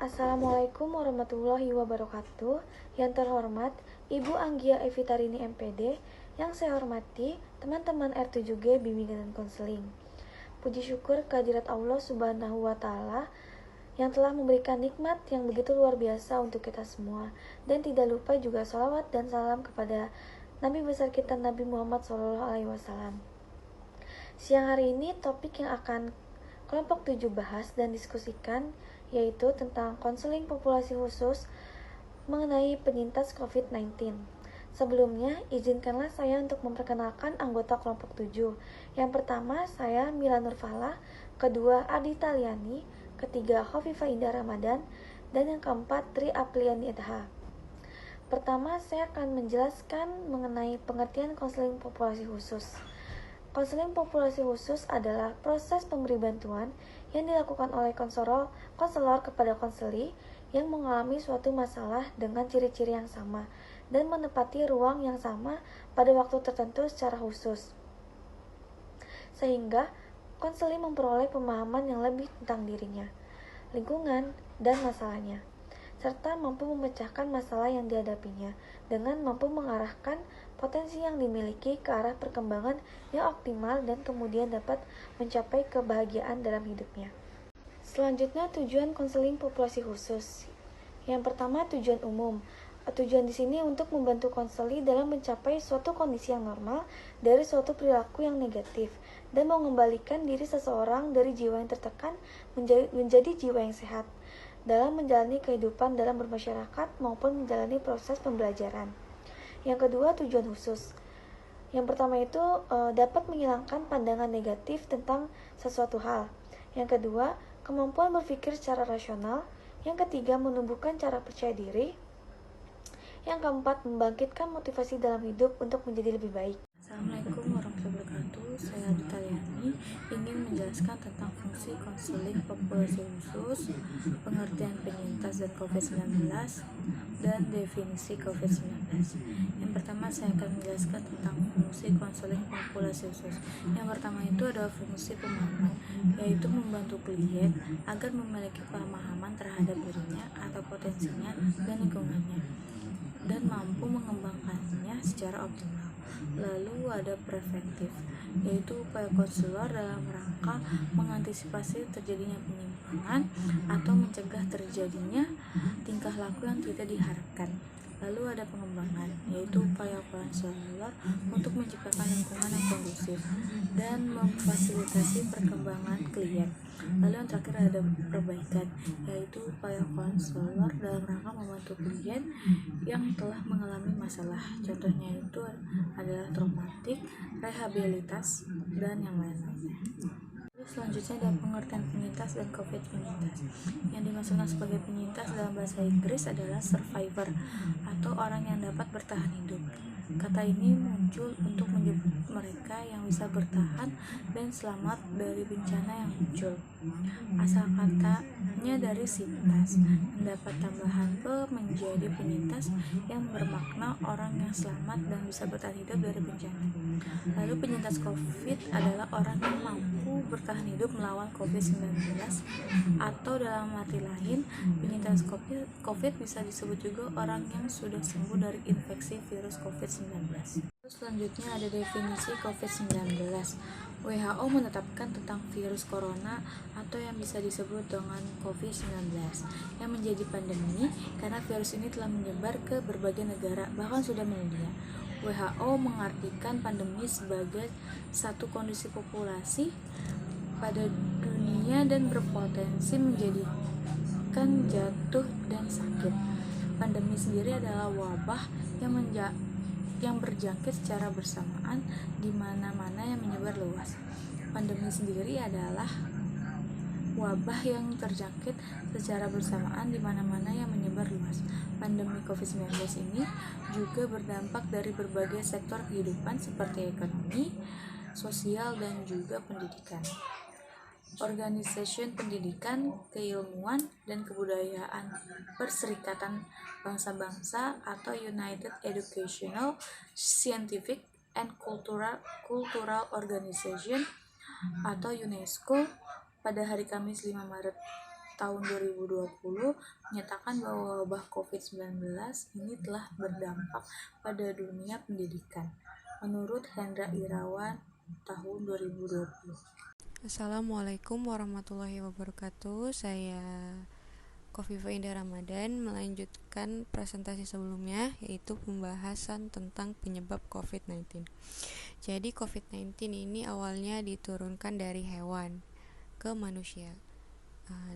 Assalamualaikum warahmatullahi wabarakatuh. Yang terhormat Ibu Anggia Evitarini MPD, yang saya hormati teman-teman R7G Bimbingan dan Konseling. Puji syukur kehadirat Allah Subhanahu wa Ta'ala yang telah memberikan nikmat yang begitu luar biasa untuk kita semua, dan tidak lupa juga salawat dan salam kepada Nabi besar kita Nabi Muhammad SAW. Siang hari ini topik yang akan kelompok 7 bahas dan diskusikan yaitu tentang konseling populasi khusus mengenai penyintas COVID-19. Sebelumnya, izinkanlah saya untuk memperkenalkan anggota kelompok 7. Yang pertama, saya Mila Nurfala, kedua Ardita Liani, ketiga Khofifah Indah Ramadan, dan yang keempat Tri Apriani Edha. Pertama, saya akan menjelaskan mengenai pengertian konseling populasi khusus. Konseling populasi khusus adalah proses pemberi bantuan yang dilakukan oleh konselor kepada konseli yang mengalami suatu masalah dengan ciri-ciri yang sama dan menempati ruang yang sama pada waktu tertentu secara khusus, sehingga konseli memperoleh pemahaman yang lebih tentang dirinya, lingkungan, dan masalahnya, serta mampu memecahkan masalah yang dihadapinya dengan mampu mengarahkan potensi yang dimiliki ke arah perkembangan yang optimal dan kemudian dapat mencapai kebahagiaan dalam hidupnya. Selanjutnya, tujuan konseling populasi khusus. Yang pertama, tujuan umum. Tujuan di sini untuk membantu konseli dalam mencapai suatu kondisi yang normal dari suatu perilaku yang negatif dan mengembalikan diri seseorang dari jiwa yang tertekan menjadi jiwa yang sehat dalam menjalani kehidupan dalam bermasyarakat maupun menjalani proses pembelajaran. Yang kedua, tujuan khusus. Yang pertama itu dapat menghilangkan pandangan negatif tentang sesuatu hal. Yang kedua, kemampuan berpikir secara rasional. Yang ketiga, menumbuhkan cara percaya diri. Yang keempat, membangkitkan motivasi dalam hidup untuk menjadi lebih baik. Assalamualaikum warahmatullahi wabarakatuh. Saya Ardita Liani ingin menjelaskan tentang fungsi konseling populasi khusus, pengertian penyintas dan COVID-19, dan definisi COVID-19. Yang pertama, saya akan menjelaskan tentang fungsi konseling populasi khusus. Yang pertama itu adalah fungsi pemahaman, yaitu membantu klien agar memiliki pemahaman terhadap dirinya atau potensinya dan lingkungannya, dan mampu mengembangkannya secara optimal. Lalu ada preventif, yaitu upaya konselor dalam rangka mengantisipasi terjadinya penyimpangan atau mencegah terjadinya tingkah laku yang tidak diharapkan. Lalu ada pengembangan, yaitu upaya konselor untuk menciptakan lingkungan yang kondusif dan memfasilitasi perkembangan klien. Lalu yang terakhir ada perbaikan, yaitu upaya konselor dalam rangka membantu klien yang telah mengalami masalah. Contohnya itu adalah traumatik, rehabilitas, dan yang lain-lainnya. Selanjutnya ada pengertian penyintas dan COVID-penyintas. Yang dimaksudkan sebagai penyintas dalam bahasa Inggris adalah survivor atau orang yang dapat bertahan hidup. Kata ini muncul untuk menyebut mereka yang bisa bertahan dan selamat dari bencana yang muncul. Asal katanya dari sintas, mendapat tambahan menjadi penyintas yang bermakna orang yang selamat dan bisa bertahan hidup dari bencana. Lalu penyintas COVID adalah orang yang mampu bertahan hidup melawan COVID-19, atau dalam arti lain, penyintas COVID bisa disebut juga orang yang sudah sembuh dari infeksi virus COVID-19. Selanjutnya ada definisi COVID-19. WHO menetapkan tentang virus corona atau yang bisa disebut dengan COVID-19 yang menjadi pandemi karena virus ini telah menyebar ke berbagai negara, bahkan sudah mendunia. WHO mengartikan pandemi sebagai satu kondisi populasi pada dunia dan berpotensi menjadikan jatuh dan sakit. Pandemi sendiri adalah wabah yang berjangkit secara bersamaan di mana-mana yang menyebar luas. Pandemi sendiri adalah wabah yang terjangkit secara bersamaan di mana-mana yang menyebar luas. Pandemi COVID-19 ini juga berdampak dari berbagai sektor kehidupan seperti ekonomi, sosial, dan juga pendidikan. Organisasi Pendidikan, Keilmuan, dan Kebudayaan Perserikatan Bangsa-Bangsa atau United Educational, Scientific, and Cultural Organization atau UNESCO pada hari Kamis 5 Maret tahun 2020 menyatakan bahwa wabah COVID-19 ini telah berdampak pada dunia pendidikan. Menurut Hendra Irawan, tahun 2020. Assalamualaikum warahmatullahi wabarakatuh. Saya Kofifa Indah Ramadan melanjutkan presentasi sebelumnya, yaitu pembahasan tentang penyebab COVID-19. Jadi COVID-19 ini awalnya diturunkan dari hewan ke manusia.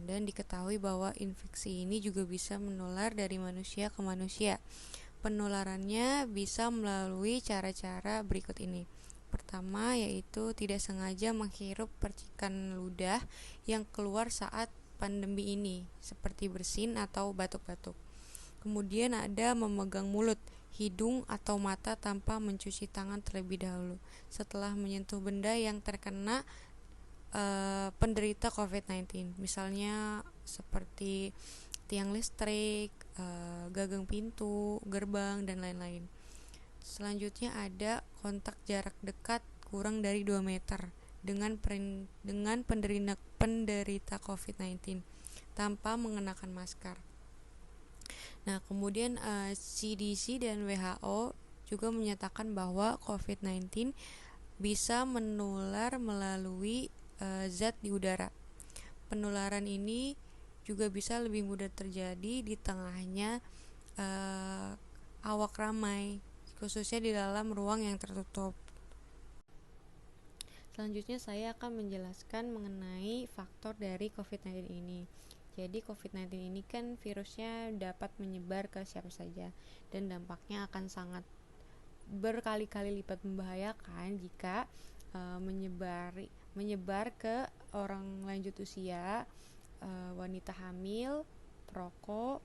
Dan diketahui bahwa infeksi ini juga bisa menular dari manusia ke manusia. Penularannya bisa melalui cara-cara berikut ini. Pertama, yaitu tidak sengaja menghirup percikan ludah yang keluar saat pandemi ini, seperti bersin atau batuk-batuk. Kemudian ada memegang mulut, hidung, atau mata tanpa mencuci tangan terlebih dahulu setelah menyentuh benda yang terkena penderita COVID-19, misalnya seperti tiang listrik, gagang pintu, gerbang, dan lain-lain. Selanjutnya ada kontak jarak dekat kurang dari 2 meter dengan penderita COVID-19 tanpa mengenakan masker. Nah, kemudian CDC dan WHO juga menyatakan bahwa COVID-19 bisa menular melalui zat di udara. Penularan ini juga bisa lebih mudah terjadi di tengahnya awak ramai, khususnya di dalam ruang yang tertutup. Selanjutnya saya akan menjelaskan mengenai faktor dari COVID-19 ini. Jadi COVID-19 ini kan virusnya dapat menyebar ke siapa saja dan dampaknya akan sangat berkali-kali lipat membahayakan jika menyebar ke orang lanjut usia, wanita hamil, perokok,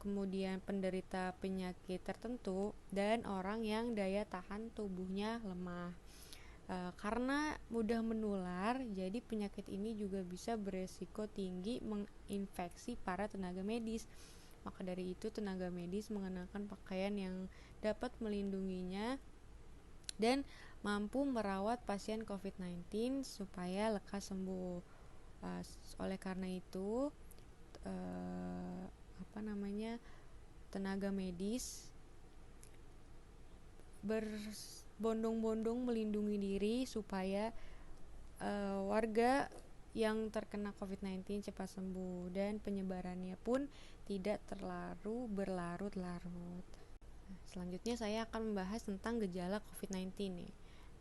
kemudian penderita penyakit tertentu, dan orang yang daya tahan tubuhnya lemah. Karena mudah menular, jadi penyakit ini juga bisa beresiko tinggi menginfeksi para tenaga medis. Maka dari itu tenaga medis mengenakan pakaian yang dapat melindunginya dan mampu merawat pasien COVID-19 supaya lekas sembuh. Oleh karena itu, tenaga medis berbondong-bondong melindungi diri supaya warga yang terkena COVID-19 cepat sembuh dan penyebarannya pun tidak terlalu berlarut-larut. Selanjutnya saya akan membahas tentang gejala COVID-19 nih.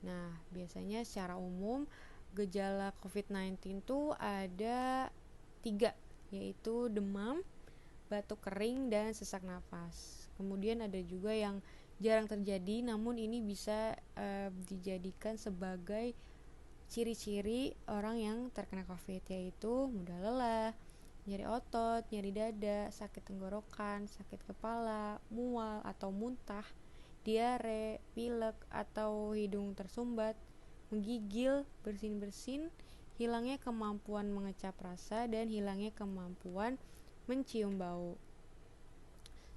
Nah, biasanya secara umum gejala COVID-19 itu ada 3, yaitu demam, batuk kering, dan sesak napas. Kemudian ada juga yang jarang terjadi, namun ini bisa dijadikan sebagai ciri-ciri orang yang terkena COVID, yaitu mudah lelah, nyeri otot, nyeri dada, sakit tenggorokan, sakit kepala, mual atau muntah, diare, pilek atau hidung tersumbat, menggigil, bersin-bersin, hilangnya kemampuan mengecap rasa, dan hilangnya kemampuan mencium bau.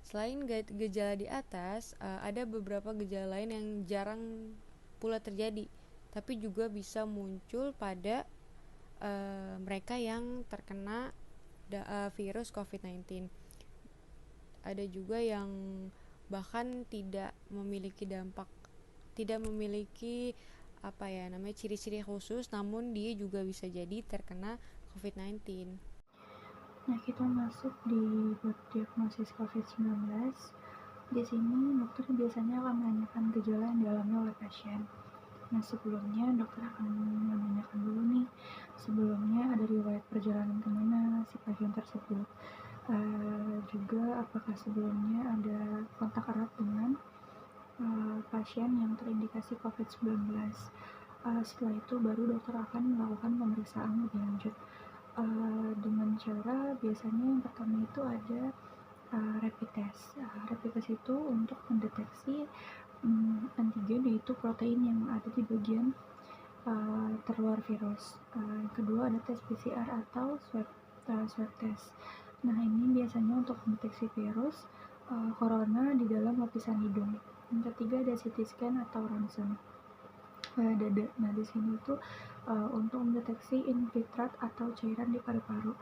Selain gejala di atas, ada beberapa gejala lain yang jarang pula terjadi, tapi juga bisa muncul pada mereka yang terkena virus COVID-19. Ada juga yang bahkan tidak memiliki ciri-ciri khusus, namun dia juga bisa jadi terkena COVID-19. Nah, kita masuk di bab diagnosis COVID-19. Di sini dokter biasanya akan menanyakan gejala yang dialami oleh pasien. Nah, sebelumnya dokter akan menanyakan dulu nih, sebelumnya ada riwayat perjalanan kemana si pasien tersebut. Juga apakah sebelumnya ada kontak erat dengan pasien yang terindikasi COVID-19. Setelah itu baru dokter akan melakukan pemeriksaan lebih lanjut. Dengan cara biasanya yang pertama itu ada rapid test. Rapid test itu untuk mendeteksi antigen, yaitu protein yang ada di bagian terluar virus. Yang kedua ada tes PCR atau swab test. Nah, ini biasanya untuk mendeteksi virus corona di dalam lapisan hidung. Yang ketiga ada CT scan atau ronsen dada. Nah, di sini itu untuk mendeteksi infiltrat atau cairan di paru-paru.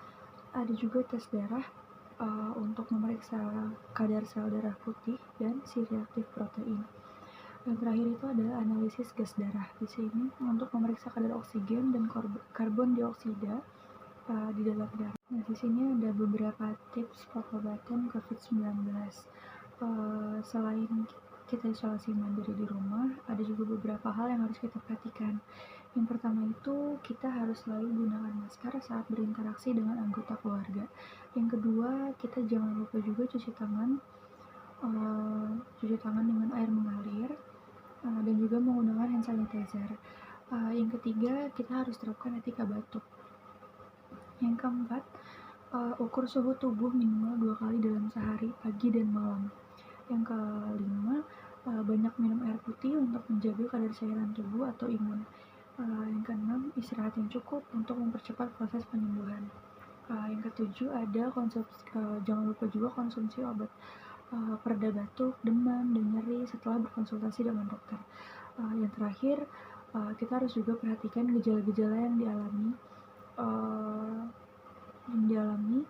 Ada juga tes darah untuk memeriksa kadar sel darah putih dan C-reaktif protein. Yang terakhir itu adalah analisis gas darah. Di sini untuk memeriksa kadar oksigen dan karbon dioksida di dalam darah. Nah, di sini ada beberapa tips pengobatan COVID-19. Selain kita isolasi mandiri di rumah, ada juga beberapa hal yang harus kita perhatikan. Yang pertama itu kita harus selalu gunakan masker saat berinteraksi dengan anggota keluarga. Yang kedua, kita jangan lupa juga cuci tangan dengan air mengalir dan juga menggunakan hand sanitizer. Yang ketiga, kita harus terapkan etika batuk. Yang keempat, ukur suhu tubuh minimal 2 kali dalam sehari, pagi dan malam. Yang kelima, banyak minum air putih untuk menjaga kadar cairan tubuh atau imun. Yang keenam, istirahat yang cukup untuk mempercepat proses penyembuhan. Yang ketujuh, jangan lupa juga konsumsi obat pereda batuk, demam, dan nyeri setelah berkonsultasi dengan dokter. Yang terakhir, kita harus juga perhatikan gejala-gejala yang dialami,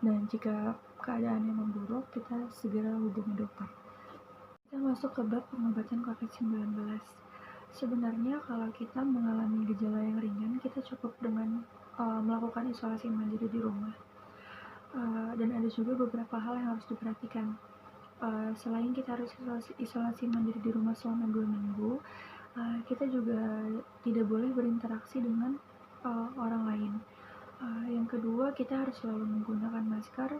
dan jika keadaannya memburuk, kita segera hubungi dokter. Kita masuk ke bab pengobatan COVID-19. Sebenarnya kalau kita mengalami gejala yang ringan, kita cukup dengan melakukan isolasi mandiri di rumah. Dan ada juga beberapa hal yang harus diperhatikan. Selain kita harus isolasi mandiri di rumah selama 2 minggu, kita juga tidak boleh berinteraksi dengan orang lain. Yang kedua, kita harus selalu menggunakan masker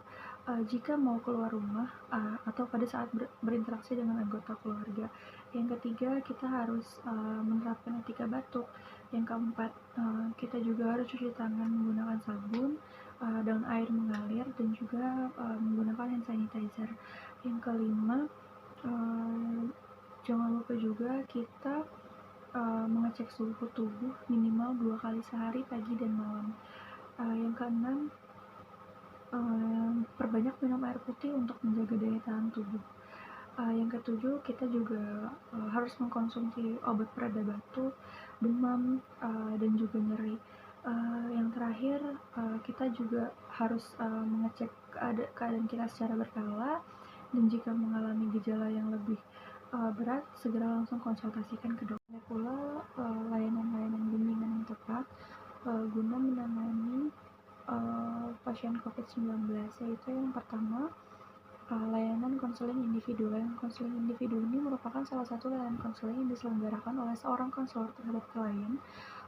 jika mau keluar rumah atau pada saat berinteraksi dengan anggota keluarga. Yang ketiga, kita harus menerapkan etika batuk. Yang keempat, kita juga harus cuci tangan menggunakan sabun dengan air mengalir dan juga menggunakan hand sanitizer. Yang kelima, jangan lupa juga kita mengecek suhu tubuh minimal 2 kali sehari, pagi dan malam. Yang keenam, perbanyak minum air putih untuk menjaga daya tahan tubuh. Yang ketujuh, kita juga harus mengkonsumsi obat pereda batuk, demam, dan juga nyeri. Yang terakhir, kita juga harus mengecek keadaan kita secara berkala, dan jika mengalami gejala yang lebih berat, segera langsung konsultasikan ke dokter. Ada pula layanan-layanan bimbingan yang tepat guna menangani pasien COVID-19, yaitu yang pertama, layanan konseling individu. Layanan konseling individu ini merupakan salah satu layanan konseling yang diselenggarakan oleh seorang konselor terhadap klien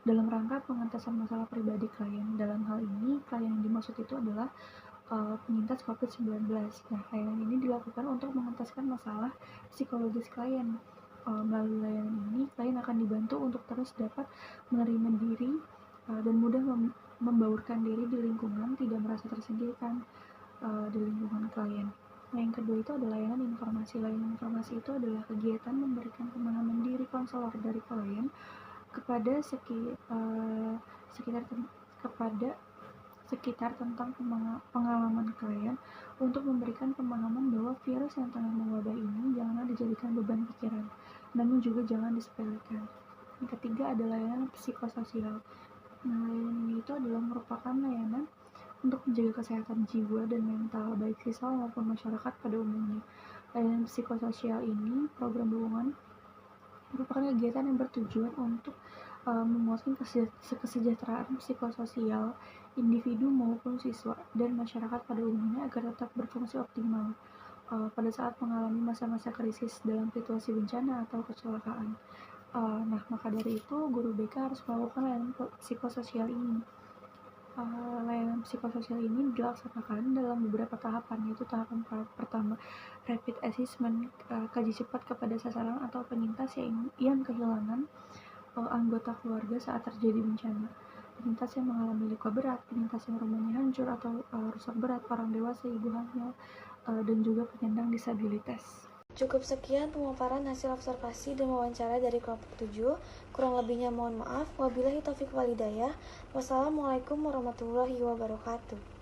dalam rangka pengentasan masalah pribadi klien. Dalam hal ini, klien yang dimaksud itu adalah penyintas COVID-19. Nah, layanan ini dilakukan untuk mengentaskan masalah psikologis klien. Melalui layanan ini, klien akan dibantu untuk terus dapat menerima diri dan mudah membaurkan diri di lingkungan, tidak merasa tersingkirkan di lingkungan klien. Nah, yang kedua itu adalah layanan informasi. Layanan informasi itu adalah kegiatan memberikan pemahaman diri konselor dari klien kepada sekitar tentang pengalaman klien, untuk memberikan pemahaman bahwa virus yang tengah mewabah ini janganlah dijadikan beban pikiran, namun juga jangan disepelekan. Yang ketiga adalah layanan psikososial. Nah, layanan ini itu adalah merupakan layanan untuk menjaga kesehatan jiwa dan mental baik siswa maupun masyarakat pada umumnya. Layanan psikososial ini, program dukungan, merupakan kegiatan yang bertujuan untuk menguatkan kesejahteraan psikososial individu maupun siswa dan masyarakat pada umumnya agar tetap berfungsi optimal pada saat mengalami masa-masa krisis dalam situasi bencana atau kecelakaan. Nah, maka dari itu guru BK harus melakukan layanan psikososial ini. Layanan psikososial ini dilaksanakan dalam beberapa tahapan, yaitu tahapan pertama, rapid assessment, kaji cepat kepada sasaran atau penyintas yang kehilangan anggota keluarga saat terjadi bencana, penyintas yang mengalami luka berat, penyintas yang rumahnya hancur atau rusak berat, orang dewasa, ibu hamil, dan juga penyandang disabilitas. Cukup sekian pemaparan hasil observasi dan wawancara dari kelompok 7. Kurang lebihnya mohon maaf. Wabillahi taufiq wal hidayah. Wassalamualaikum warahmatullahi wabarakatuh.